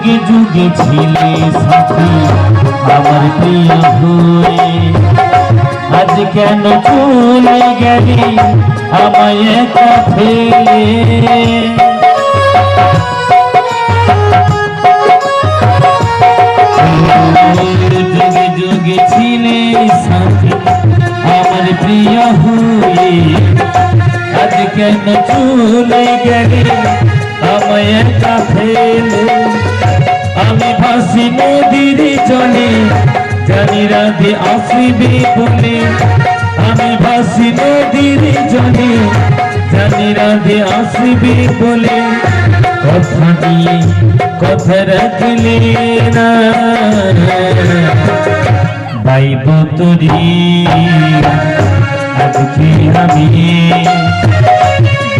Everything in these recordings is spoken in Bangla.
যুগে যুগে ছিলে সাথী আমার প্রিয় হয়ে, আজ কেন চলে গেলি আমায় একা ফেলে। যুগে যুগে ছিলে সাথী আমার প্রিয় হয়ে, আজ কেন চলে গেলি আমায় একা ফেলে। আমি ভাসি নদীর জলে জানি রাধে আসিবে বলে, আমি ভাসি নদীর জলে জানি রাধে আসিবে বলে। কথা দিয়ে কথা রাখলে না বাইব তোরে আজকে আমি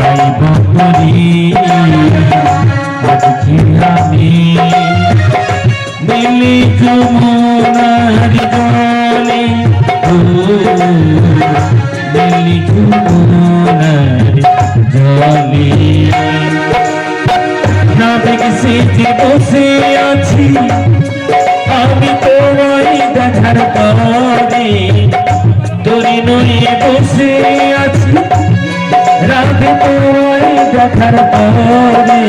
বাইব তোরে আজকে আমি। নীলি যমুনার জলে নীলি যমুনার জলে নাবিক সেজে বসে আছি আমি তোমায় দেখার পরে। দড়ি নড়িয়ে বসে আছি রাতে তোমায় দেখার পরে।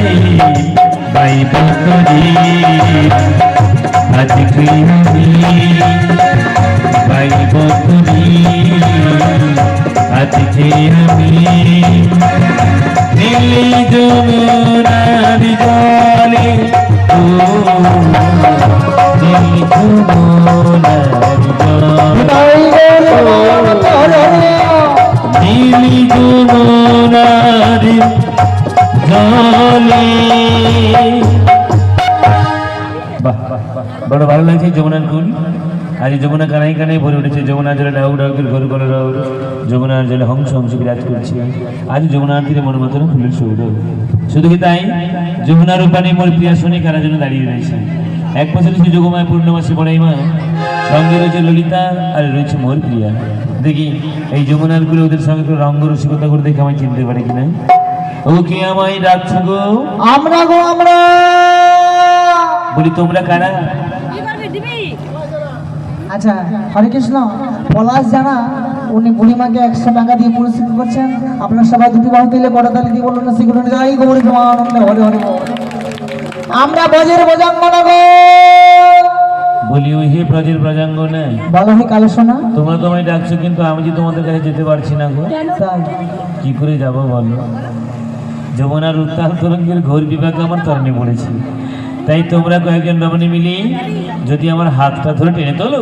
বাইব তোরে আজকে আমি বাইব তোরে আজকে আমি। নীলি যমুনার জলে নীলি যমুনার জলে নীলি যমুনার জলে। বড় ভালো লাগছে যমুনার কুল। আজ যমুনা কানাই কানাই ভরে উঠেছে, যমুনার জলে ডাউ ডাউ করে ঘর করে ডাউ, যমুনার জলে হংস হংস বিরাজ করছে। আজ যমুনার তীরে মন মতন ফুলের সৌরভ। শুধু কি তাই, যমুনার উপানে মোর প্রিয়া শোনে কারা যেন দাঁড়িয়ে রয়েছে। এক পাশে রয়েছে যোগমায় পূর্ণমাসী বড়াই মা, সঙ্গে রয়েছে ললিতা আর রয়েছে মোর প্রিয়া। দেখি এই যমুনার কুলে ওদের সঙ্গে একটু রঙ্গ রসিকতা করে দেখে আমায় চিনতে পারে কিনা। ও কে আমায় ডাকছো গো? আমরা গো আমরা। বলি তোমরা কারা? আচ্ছা, হরে কৃষ্ণ। পলাশ জানা উনি বুড়িমাকে 100 টাকা দিয়ে পুরস্কৃত করছেন। আপনার সবাই দুটি বাহু দিলে করতালি দিয়ে বলুন না সেগুলো যাই গৌরী আনন্দে হরে হরে। আমরা ব্রজের ব্রজাঙ্গনা গো। বলি ওই হে ব্রজের ব্রজাঙ্গনা বলো হে কালো সোনা। তোমরা তো আমায় ডাকছো, কিন্তু আমি যে তোমাদের কাছে যেতে পারছি না গো। তাই কি করে যাবো বলো? যমুনার উত্তাল তরঙ্গের ঘোর বিভাগে আমার তরণে পড়েছি। তাই তোমরা কয়েকজন রমণী মিলি যদি আমার হাতটা ধরে টেনে তোলো,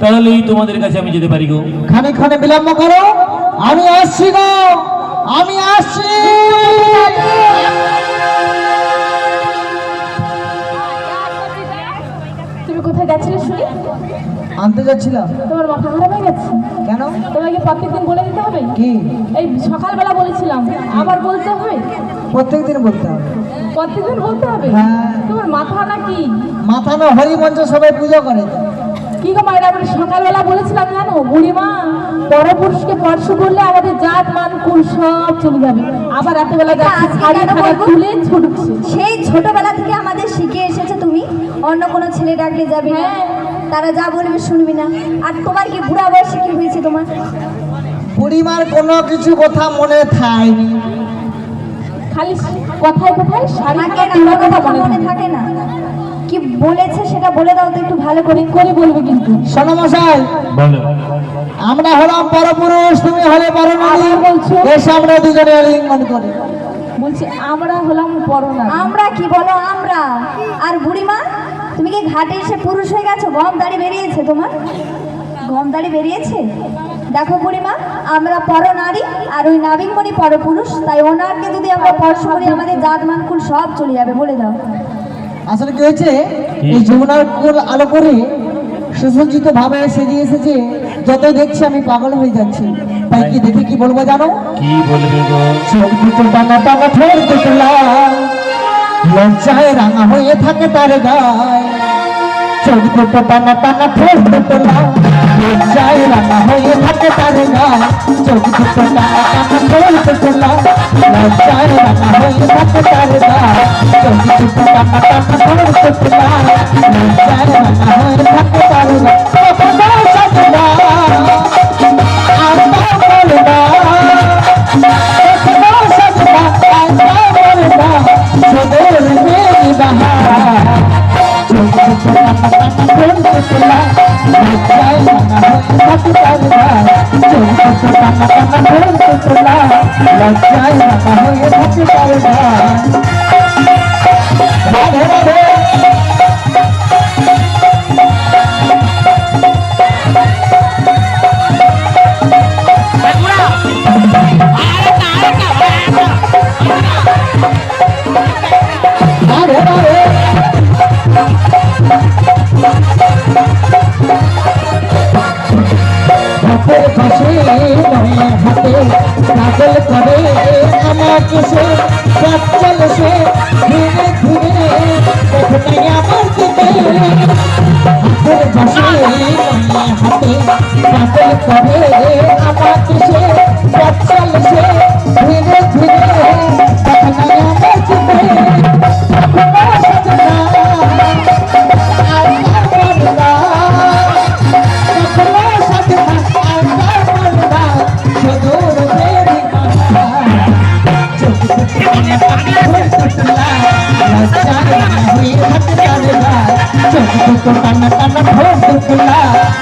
তাহলেই তোমাদের কাছে আমি যেতে পারি গো। খানে খানে বিলম্ব করো, আমি আসছি গো, আমি আসছি। তুমি কোথায় যাচ্ছিলে শুনি? আনতে যাচ্ছিলাম। তোমার মাথা খারাপ হয়ে গেছে কেন? তোমাকে প্রত্যেকদিন বলে দিতে হবে কি? এই সকালবেলা বলেছিলাম, আবার বলতে হবে? প্রত্যেকদিন বলতে হবে। প্রত্যেকদিন বলতে হবে? হ্যাঁ। তোমার মাথা নাকি? মাথা না, হরি মঞ্চ সবাই পুজো করে। কি গো মায়েরা, আমি সকালবেলা বলেছিলাম জানো, বুড়িমা পরপুরুষকে স্পর্শ করলে আমাদের জাত মান কুল সব চলে যাবে। আবার রাতেবেলা যাচ্ছে শাড়ি খানা তুলে ছুটছে। সেই ছোটবেলা থেকে আমাদের শিখে এসেছে তুমি অন্য কোনো ছেলে ডাকলে যাবে না, তারা যা বলবে শুনবি না। আর তোমার কি বুড়া বয়সে কি হয়েছে তোমার? বুড়িমার কোনো কিছু কথা মনে থায়নি, খালি কথায় কথায় শাড়ি থাকে খানা না, তুলে কথা কথা মনে থাকে না। কি বলেছে সেটা বলে দাও তো একটু ভালো করে। করে বলবে কিন্তু। শোনো মশাই, বলো। আমরা হলাম পরপুরুষ, তুমি হলে পরনারী। আবার বলছো? এর সামনে দুজনে আলিঙ্গন করি। বলছি আমরা হলাম পরনা। আমরা কি বলো আমরা? আর বুড়িমা তুমি কি ঘাটে এসে পুরুষ হয়ে গেছো? গম দাড়ি বেরিয়েছে তোমার, গম দাড়ি বেরিয়েছে। দেখো বুড়িমা, আমরা পরনারী আর ওই নাবিকমণি পরপুরুষ, তাই ওনারকে যদি আমরা স্পর্শ করি আমাদের জাত মান কুল সব চলে যাবে। বলে দাও। আসলে কি হয়েছে, এই যমুনার কুল আলো করে সুসজ্জিত ভাবে সেজে এসেছে, যতই দেখছি আমি পাগল হয়ে যাচ্ছি। তাই কি দেখে কি বলবো জানো? কি বলবে গো? চোখ দুটো টানা টানা ঠোঁট দুটো লাল, লজ্জায় রাঙা হয়ে থাকে তার গায়ে। চোখ দুটো টানা টানা ঠোঁট দুটো লাল, লজ্জায় রাঙা হয়ে থাকে তার গান চোখ দুটো টানা টানা বলতে চলা লজ্জায় রাঙা হয়ে থাকে তার গান চোখ দুটো টানা টানা বলতে চলা লজ্জায় রাঙা হয়ে থাকে তার গান কখনো সাজনা আল্লাহ বলনা কখনো সাজনা আল্লাহ বলনা সদর মেরি বাহার চোখ দুটো টানা টানা বলতে চলা লজ্জায় রাঙা হয়ে থাকে তার গান চোখ দুটো টানা টানা বলতে চলা লজ্জায় রাঙা হয়ে থাকে তার গান রাধে রাধে রাধে রাধে হাতের পাশে নয় হাতে পাগল করে আমাকে সে পথ চলে সে ধীরে ধীরে দেখতে আমার দিকে হাতের পাশে নয় হাতে পাগল করে আমাকে সে পথ চলে সে ধীরে ধীরে দেখতে আমার দিকে টানা টানা ভোগ তুলা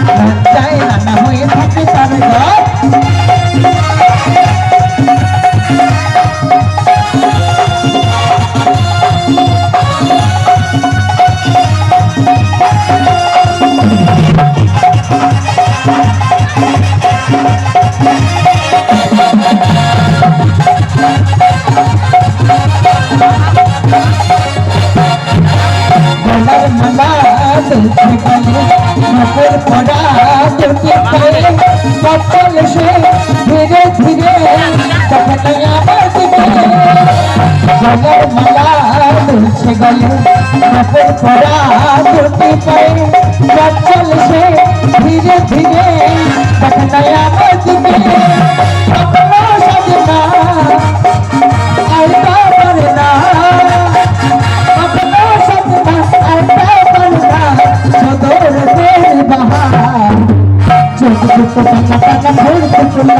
লজ্জায় রান্না হয়ে থাকে তার গান গলার মালা দুলছে গলে নকল পড়া দুটি পায়ে কপাল সে ধীরে ধীরে তাকায় আমার দিকে গলার মালা দুলছে গলে নকল পড়া দুটি পায়ে কপাল সে ধীরে ধীরে তাকায় আমার দিকে কখনো সাজনা আলতা করে না কখনো সাজনা আলতা করে না সদর মেরি বাহার চোখ দুটো টানা টানা ভরতে চলা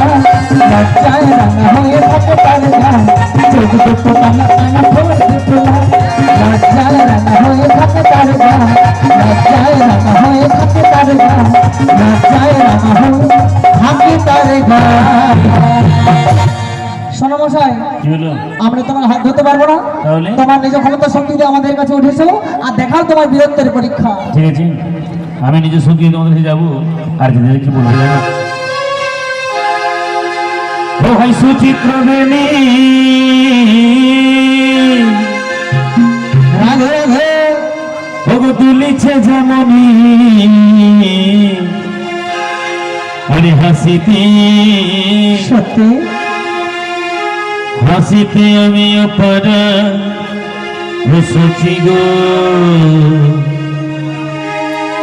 লজ্জায় রাঙা হয়ে থাকে তার গান চোখ দুটো টানা টানা ভরতে চলা লজ্জায় রাঙা হয়ে থাকে তার গান লজ্জায় রাঙা হয়ে থাকে তার গান লজ্জায় রাঙা হয়ে থাকে তার গান শোনো মশাই কি হলো? আমরা তোমার হাত ধরতে পারবো না তাহলে? তোমার নিজ ক্ষমতা শক্তিতে আমাদের কাছে উঠেছো আর দেখাও তোমার বীরত্বের পরীক্ষা ঠিক আছে, আমি নিজের সঙ্গে তোমাদের কাছে যাবো আর দিদিদের কি বলবো জানো? ও ভাই সুচিত্র বেনি রাধে রাধে ওগো তুলিছে যেমনি আরে হাসিতে সত্যি হাসিতে আমি অপারা বসেছি গো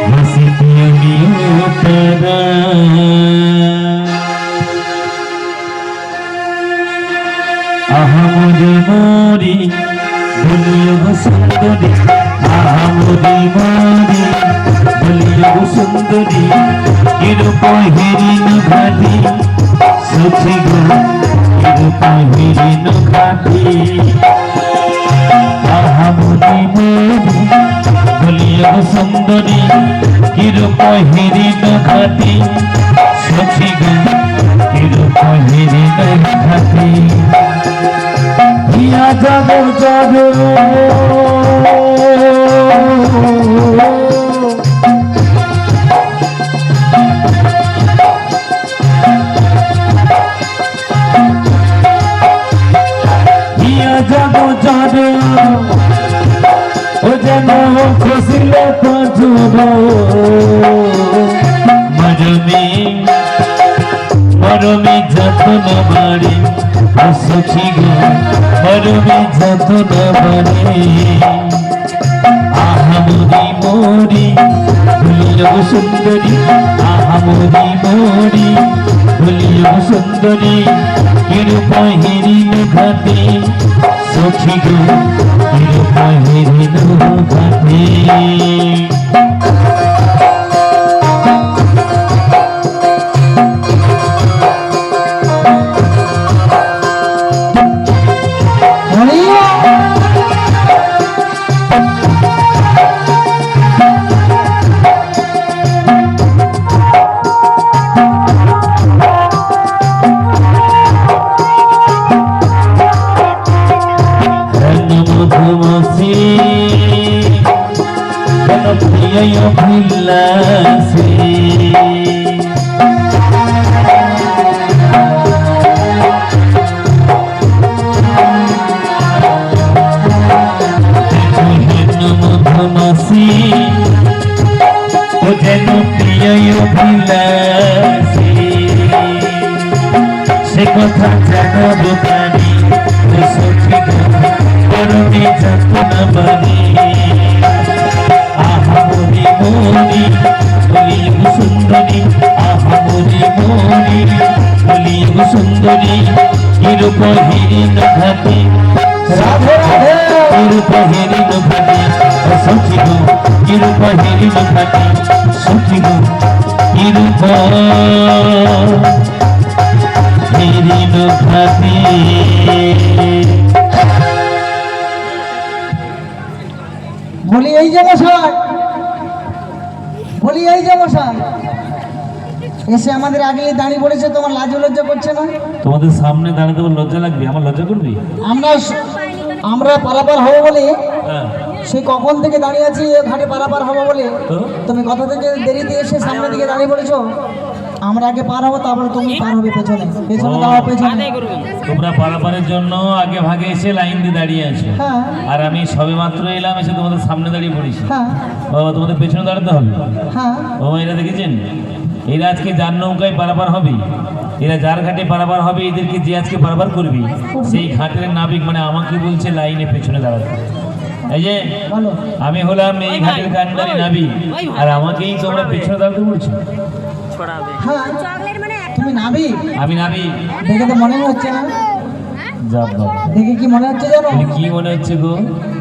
হাসিতে আমি অপারা আহামরি মরি বলিও গো সুন্দরী আহামরি মরি বলিও গো সুন্দরী কিরূপ হিরিন ঘাটি সুখী গো কিরূপ হিরিন ঘাটি আহামরি মরি বলিও গো সুন্দরী কিরূপ হিরিন ঘাটি সুখী গো কিরূপ হিরিন ঘাটি হিয়া যাব যাব হিয়া যাব যাব ও যেন খুশিলে পজুব মরমে মরমে যতন বাড়ি সুখী গো মরমে যতন বাড়ি আহামরি মরি ভুলিল গো সুন্দরী আহামরি মরি বলিও গো সুন্দরী কিরূপহেরিন ঘাটে সখী গো কিরূপহেরিন ঘাটে মধুমসি প্রিয় অভিলাষী মধুমসি ও যেন প্রিয় অভিলাষী সে কথা জানাবো প্রাণী সখী করুণে যাতনা বাণী আহামরি মরি বলিব সুন্দরী আহামরি মরি বলিব সুন্দরী কিরূপহেরিন ঘাটে কিরূপহেরিন ঘাটে সখী গো কিরূপহেরিন ঘাটে সখী গো কিরূপহেরিন ঘাটে বলি এই যে মশাই, বলি এই যে মশাই, এসে আমাদের আগে দাঁড়িয়ে পড়েছে, তোমার লাজ লজ্জা করছে না? তোমাদের সামনে দাঁড়াতে তোমার লজ্জা লাগবে? আমার লজ্জা করবি? আমরা পারাপার হবো বলে হ্যাঁ সে কখন থেকে দাঁড়িয়ে আছি ঘাটে পারাপার হবো বলে, তো তুমি কথা থেকে দেরিতে এসে সামনের দিকে দাঁড়িয়ে পড়েছো। আমরা আগে পার হবো, তারপরে তুমি পার হবে পেছনে, পেছনে দাঁড়াও পেছনে। তোমরা পারাপারের জন্য আগে ভাগে এসে লাইন দিয়ে দাঁড়িয়ে আছো, হ্যাঁ আর আমি সবে মাত্র এলাম, এসে তোমাদের সামনে দাঁড়িয়ে পড়েছি। হ্যাঁ বাবা তোমাদের পেছনে দাঁড়াতে হবে। হ্যাঁ বাবা এরা দেখেছেন, এরা আজকে যার নৌকায় পারাপার হবে, এরা যার ঘাটে পারাপার হবে, এদেরকে যে আজকে পারাপার করবি সেই ঘাটের নাবিক, মানে আমাকে বলছে লাইনে পেছনে দাঁড়াতে। এই যে বলো, আমি হলাম এই ঘাটের কান্ডারি নাবিক, আর আমাকেই তোমরা পেছনে দাঁড়াতে বলছো। হ্যাঁ তুমি নাবি? আমি নাবিক। দেখে তো মনে হচ্ছে না। যাব বাবা, দেখে কি মনে হচ্ছে জানো? বলি, কি মনে হচ্ছে গো?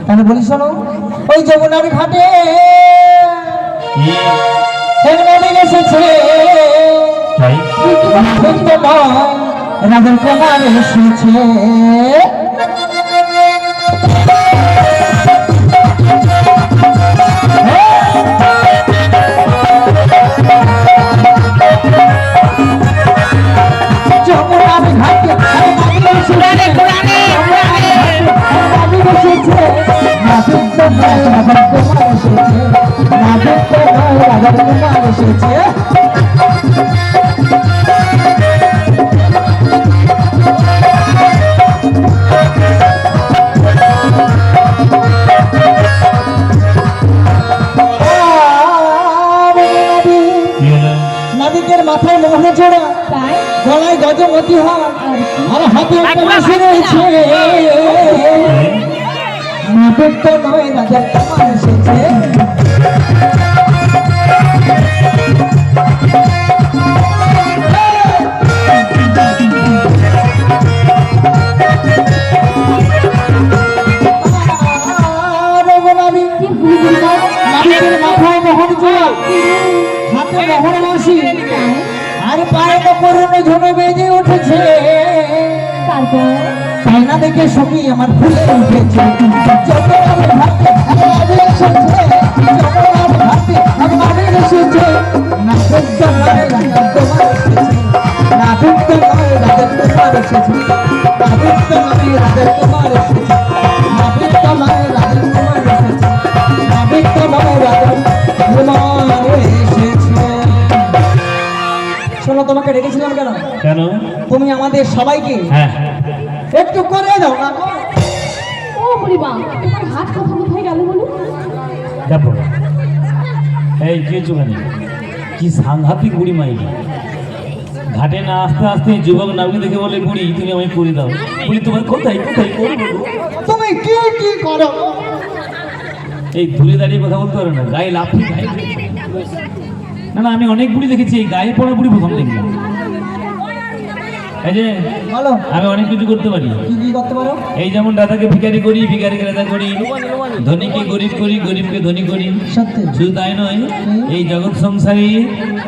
তাহলে বলি শোনো, ওই যমুনার ঘাটে কি? এক নাবিক এসেছে, তাই? রাধার কুমার এসেছে। যমুনার ঘাটে নাবিক এসেছে, নাবিক এসেছে, নাবিক তো নয় রাধার কুমার এসেছে, নাবিক তো নয় রাধার কুমার এসেছে। নাবিকের মাথায় মোহনে জোড়া, গলায় গজমতি হার, আর হাতে একটা বাঁশি রয়েছে। নাবিক তো নয় রাজার কুমার এসেছে। নাবিকের মাথায় মোহন জোড়া, হাতে মোহন বাঁশি, আর পায়ে তো করুণ ঝুমে বেজে উঠেছে। তাই না দেখে সখী আমার ফুলে উঠেছে। যমুনার ঘাটে নাবিক এসেছে, যমুনার ঘাটে নাবিক এসেছে, নাবিক তো নয় রাজার কুমার এসেছে, নাবিক তো নয় রাজার কুমার এসেছে, নাবিক তো নয় রাজার কুমার এসেছে, নাবিক তো নয় রাজার কুমার এসেছে, নাবিক তো নয় রাজার কুমার এসেছে। শোনো, তোমাকে ডেকেছিলাম কেন? কেন? তুমি আমাদের সবাইকে হ্যাঁ একটু করে দাও না। ও বুড়িমা, তোমার হাত কথা কোথায় গেল বলো? দেখো, এই কি চোখানি, কি সাংঘাতিক বুড়ি মাই। ঘাটে না আসতে আসতে যুবক নাবিক দেখে বলে, বুড়ি তুমি আমায় করে দাও। বুড়ি তোমার কোথায় কোথায় করবো? তুমি কি কি করো? এই দূরে দাঁড়িয়ে কথা বলতে পারো না, গায়ে লাফিয়ে গায়ে। না না, আমি অনেক বুড়ি দেখেছি, এই গায়ে পড়া বুড়ি প্রথম দেখলাম। এই যে বলো আমি অনেক কিছু করতে পারি। কি কি করতে পারো? এই যেমন রাধাকে ভিখারি করি, ভিখারিকে রাধা করি, ধনীকে গরিব করি, গরিবকে ধনী করি। সত্যি? শুধু তাই নয়, এই জগৎ সংসারে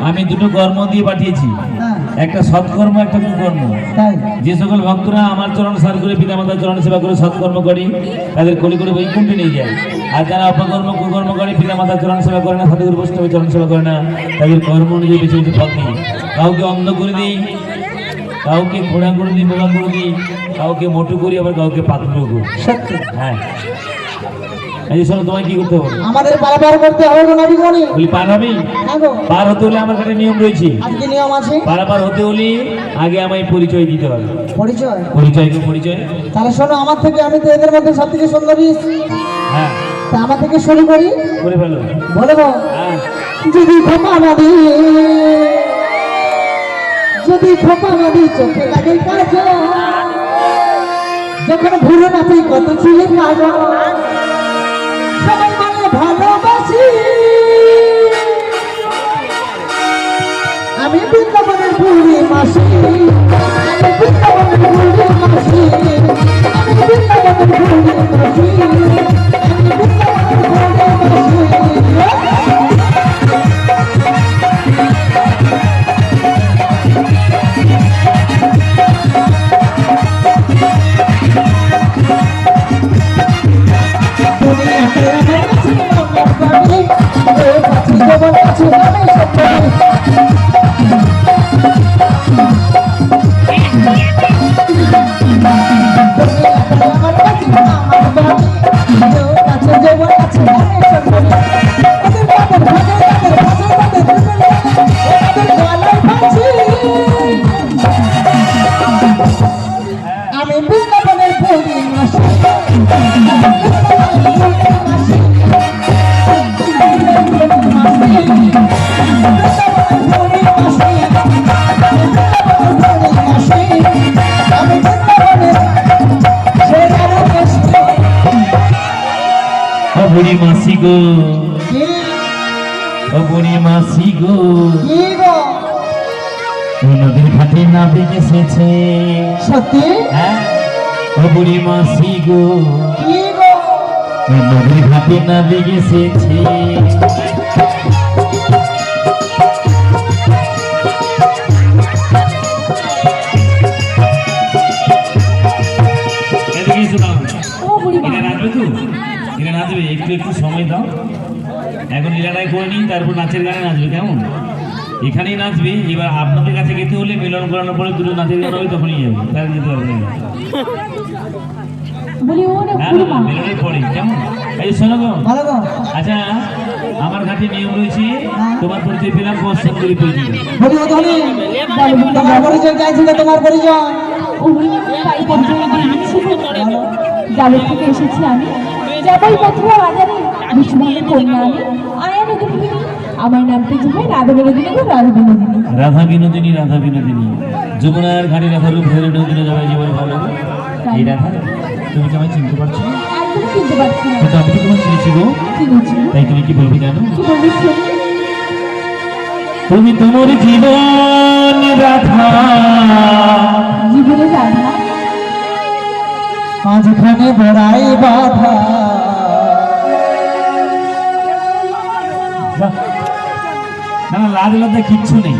আমি দুটো কর্ম দিয়ে পাঠিয়েছি, হ্যাঁ একটা সৎকর্ম, একটা কুকর্ম। তাই? যে সকল ভক্তরা আমার চরণ সার করে পিতামাতার চরণ সেবা করে সৎকর্ম করে, তাদের কলি করে বৈকুণ্ঠে নিয়ে যায়। আর যারা অপকর্ম কুকর্ম করে, পিতামাতার চরণ সেবা করে না, সাধুগুরু বৈষ্ণবের চরণ সেবা করে না, তাদের কর্ম অনুযায়ী বেছে বেছে ফল দিই। কাউকে অন্ধ করে দিই, কাউকে ঘোড়া করে দিই, বোকা করে দিই, কাউকে মোটু করি, আবার কাউকে পাতলু করি। সত্যি? হ্যাঁ, এই যে শোনো, তোমায় কি করতে হবে? আমাদের পারাপার করতে হবে গো নবী গণি। বলি পার হবে? হ্যাঁ গো। পার হতে হলে আমার কাছে নিয়ম রয়েছে। আজকে নিয়ম আছে? পারাপার হতে হলে আগে আমায় পরিচয় দিতে হবে। পরিচয়? পরিচয় কি পরিচয়? তাহলে শোনো, আমার থেকে, আমি তো এদের মধ্যে সব থেকে সুন্দরী, হ্যাঁ, তা আমার থেকে শুরু করি। করে ফেলো। বলবো হ্যাঁ, যদি খোপা মাদি, যদি খোপা মাদি চোখে লাগে কাজল, যখন ভুলে নাচি কত ছিলে কাজল, সবাই বলে ভালোবাসি, আমি বৃন্দাবনের বুড়ি মাসি, আমি বৃন্দাবনের বুড়ি মাসি, আমি বৃন্দাবনের বুড়ি মাসি, আমি বৃন্দাবনের বুড়ি মাসি। আমি বৃন্দাবনের বুড়ি মাসি, বুড়ি মাসি গো, ও বুড়ি মাসি গো, নদীর ঘাটে না বেগেছে। সত্যি? হ্যাঁ, ও বুড়ি মাসি গো, কি গো? নদীর ঘাটে না বেগেছে। ও বুড়িমা, এরা নাচবে তো, এরা নাচবে, একটু একটু সময় দাও। এখন লীলাটাই করে নিই, তারপর নাচের গানে নাচবে, কেমন? এখানেই নাচবে। এবার আপনাদের কাছে যেতে হলে মিলন করানোর পরে দুটো নাচের গান হবে, তখনই যাবে, তার যেতে পারবে না। বলি ও রে না বুড়িমা, মিলনের পরে, কেমন? এই শোনো গো, ভালো গো। আচ্ছা, আমার কাছে নিয়ম রয়েছে, তোমার পরিচয় পেলাম, পশ্চিমগুলি পরিচয়। বলি ও ধনী, তোমার পরিচয় চাইছিল, তোমার পরিচয়। ও বুড়িমা, তাই পরিচয় দিয়ে দিচ্ছি। জালের থেকে এসেছি আমি, যাবই মথুরা বাজারে, বিষ্ণুভাবের কন্যা আমি, আয়া নদী থেকে। আমার নামটি জুমে রাধা বিনোদিনী গো, রাধা বিনোদিনী। রাধা বিনোদিনী, রাধা বিনোদিনী, যমুনার ঘাটে রাধা রূপ ধরে নদীনে যাবে জীবন ভালো লাগে। এই রাধা, তুমি কি আমায় চিনতে পারছো? একদম চিনতে পারছি না। কিন্তু আমি তো তোমার চিনেছি গো, চিনেছি? তাই তুমি কি বলবে জানো? কি বলিস? তুমি তোমার জীবন রাধা, জীবনে রাধা, মাঝখানে বড়াই বাধা। না না, লাজ লজ্জা কিচ্ছু নেই,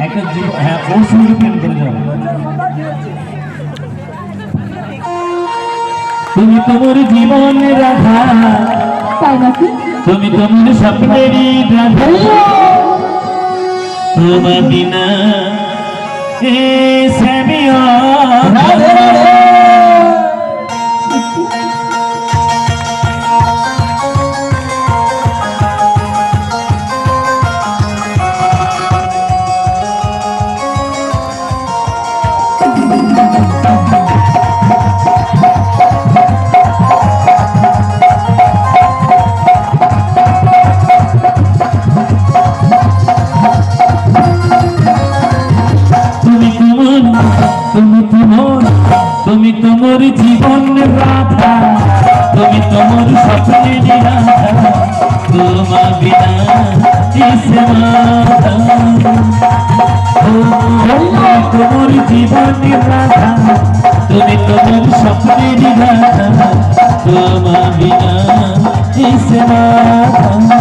একটা হ্যাঁ, ওর সঙ্গে প্রেম করে যাও। তুমি তোমার জীবন রাধা, তাই নাকি? তুমি তোমার স্বপ্নেরই রাধা, তোমার বিনা এ শ্যামিয়া। রাধে রাধে। তুমি তোমার জীবন রাধা, তুমি তোমার স্বপ্নের রাধা তোমা বিনা কিসে মাথা তোমার জীবনের রাধা তুমি তোমার স্বপ্নের রাধা তোমা বিনা কিসে মাথা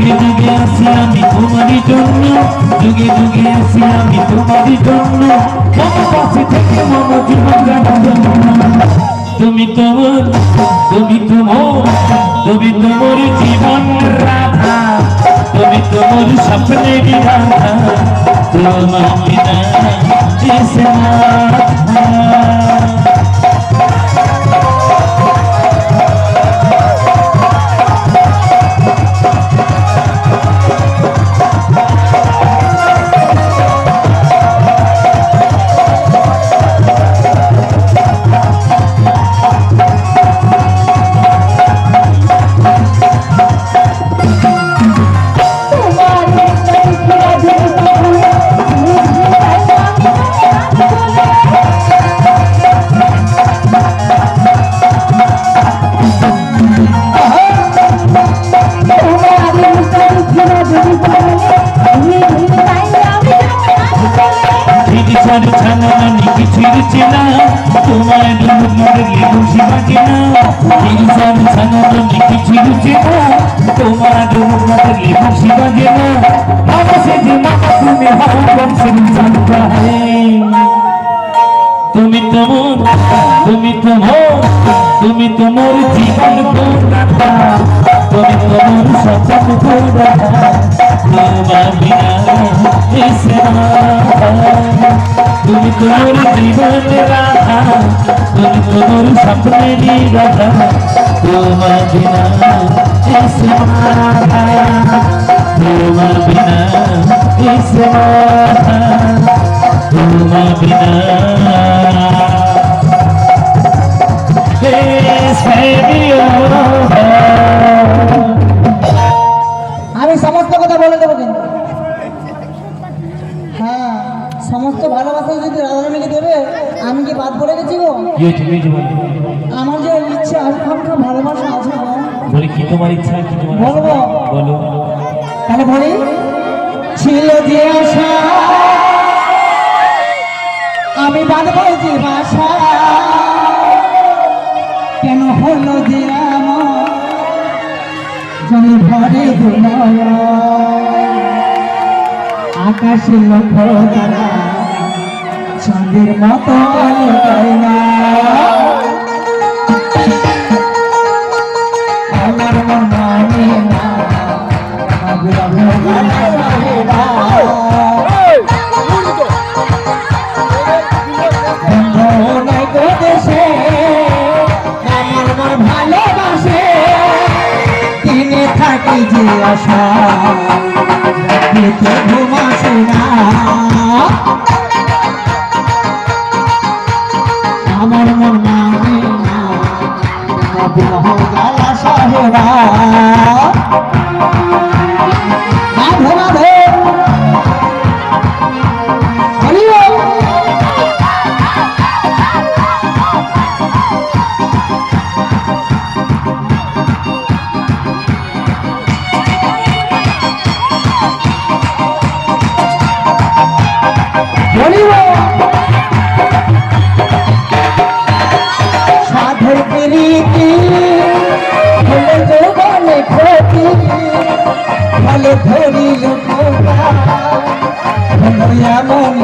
যুগে যুগে আসি আমি তোমারই জন্য যুগে যুগে আসি আমি তোমারই জন্য মম পাশে থেকে মম জীবন তুমি তোমার তুমি তোমার জীবন রাধা তুমি তোমার স্বপ্নের রাধা তোমার বিনা কিসে মাথা তোমায় ডুবলে খুশি বাজে না ইনসান ছানা কিছু রুচে না তোমার ডুবলে খুশি বাজে না আমাকে যে মাথা তুমি হাও বংশের জানতা তুমি তোমার জীবন গোরাতা তুমি তোমার স্বপ্ন গোরাতা তোমার বিনা কিসে মাথা তুমি তোমার জীবনের রাধা তুমি তোমার স্বপ্নের রাধা তোমার বিনা কিসে মাথা তোমার বিনা কিসে মাথা তোমার বিনা আমি সমস্ত কথা বলে দেবো কিন্তু হ্যাঁ সমস্ত ভালোবাসা যদি রাধারানীকে দেবে আমি কি বাদ পড়ে গেছি গো আমার যে ইচ্ছা আকাঙ্ক্ষা ভালোবাসা আছে গো বলি কি তোমার ইচ্ছা কি তোমার বলবো বলো তাহলে বলি ছিল যে আশা আমি বাঁধবো যে বাসা কেন হলো যে আমার জমি ভরে দুলয় আকাশে লক্ষ্য তারা চাঁদের মতো লুকায় না আমার মন মানে না দেশে আমার মন ভালোবাসে দিনে থাকি যে আশা ঘুমাসে না আমার মন মানে না গালা সাহেরা রাধে রাধে সাধের প্রীতি হলে যৌবনে ক্ষতি ফলে ধরিল এমন